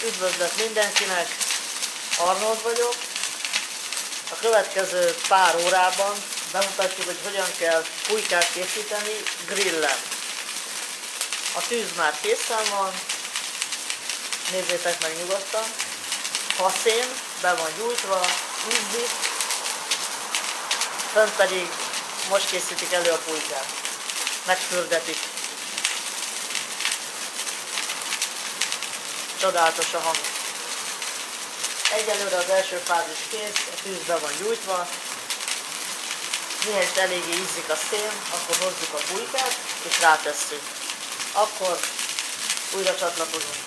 Üdvözlet mindenkinek! Arnold vagyok. A következő pár órában bemutatjuk, hogy hogyan kell pulykát készíteni grillen. A tűz már készen van, nézzétek meg nyugodtan. Faszén be van gyújtva, ízzik, fönt pedig most készítik elő a pulykát. Megfürdetik. Csodálatos a hang. Egyelőre az első fázis kész, a tűz be van gyújtva. Mihelyt eléggé ízzik a szén, akkor hozzuk a pulykát és rátesszük. Akkor újra csatlakozunk.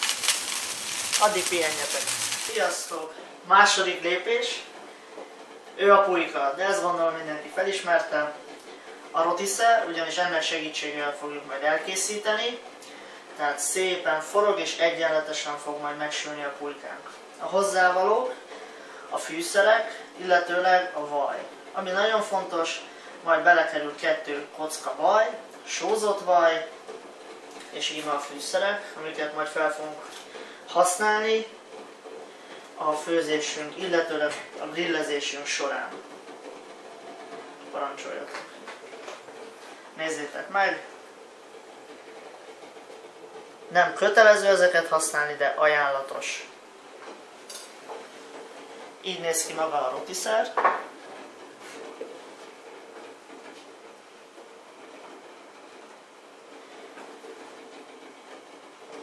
Addig pihenjetek. Sziasztok! Második lépés. Ő a pulyka, de ezt gondolom mindenki felismerte. A rotiszer, ugyanis ennek segítségével fogjuk majd elkészíteni. Tehát szépen forog és egyenletesen fog majd megsülni a pulykánk. A hozzávalók, a fűszerek, illetőleg a vaj. Ami nagyon fontos, majd belekerül 2 kocka vaj, sózott vaj, és íme a fűszerek, amiket majd fel fogunk használni a főzésünk, illetőleg a grillezésünk során. Parancsoljatok! Nézzétek meg! Nem kötelező ezeket használni, de ajánlatos. Így néz ki maga a rotiszer.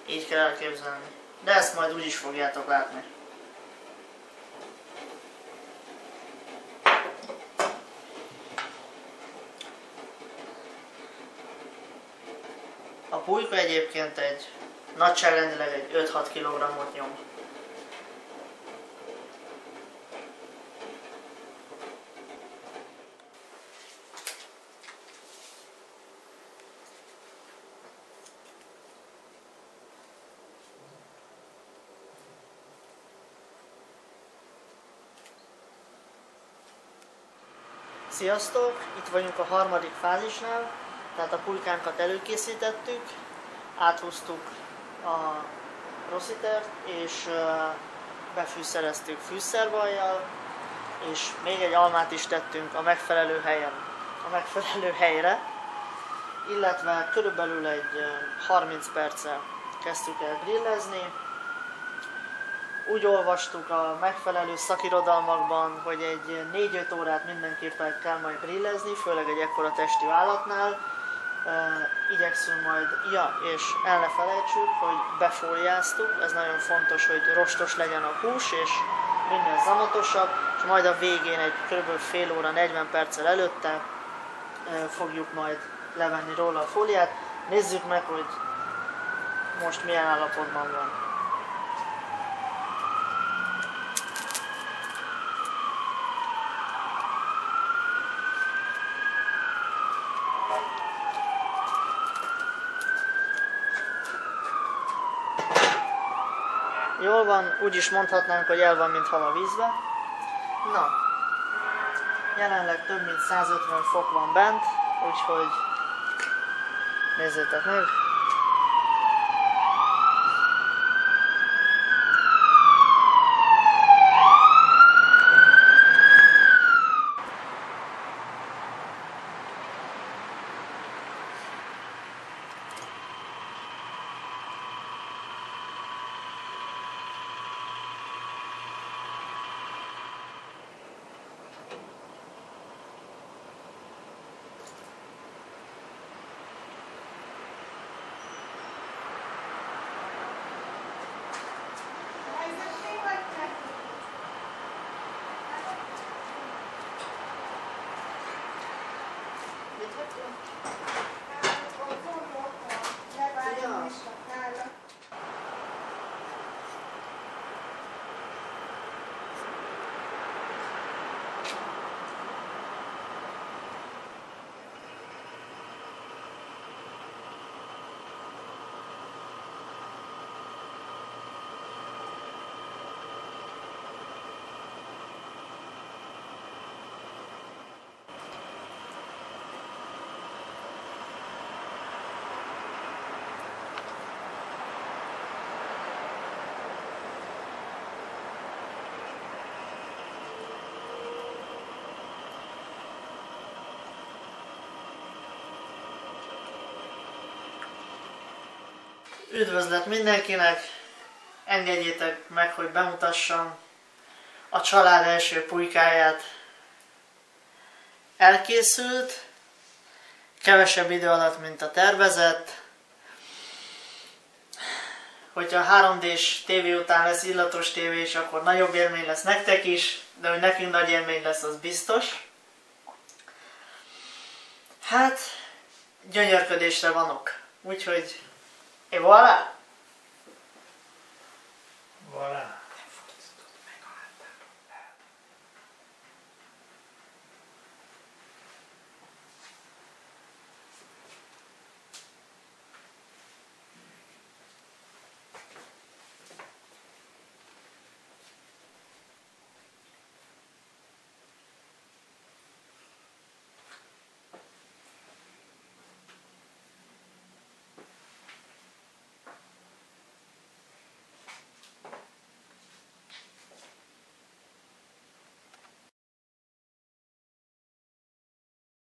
Így kell elképzelni. De ezt majd úgy is fogjátok látni. A pulyka egyébként nagyságrendileg egy 5-6 kg-ot nyom. Sziasztok! Itt vagyunk a harmadik fázisnál, tehát a pulykánkat előkészítettük, áthúztuk a rosszitert és befűszereztük fűszervajjal, és még egy almát is tettünk a megfelelő helyen, a megfelelő helyre, illetve körülbelül egy 30 perccel kezdtük el grillezni. Úgy olvastuk a megfelelő szakirodalmakban, hogy egy 4-5 órát mindenképpen kell majd grillezni, főleg egy ekkora testű állatnál. Igyekszünk majd, és el ne felejtsük, hogy befóliáztuk, ez nagyon fontos, hogy rostos legyen a hús, és minél zamatosabb, és majd a végén egy kb. Fél óra, 40 perccel előtte fogjuk majd levenni róla a fóliát. Nézzük meg, hogy most milyen állapotban van. Jól van, úgy is mondhatnánk, hogy el van, mint hal a vízbe. Na, jelenleg több mint 150 fok van bent, úgyhogy nézzétek meg. Üdvözlet mindenkinek! Engedjétek meg, hogy bemutassam a család első pulykáját. Elkészült, kevesebb idő alatt, mint a tervezett. Hogyha 3D-s tévé után lesz illatos tévé is, akkor nagyobb élmény lesz nektek is, de hogy nekünk nagy élmény lesz, az biztos. Hát, gyönyörködésre vanok. Úgyhogy, et voilà! Voilà.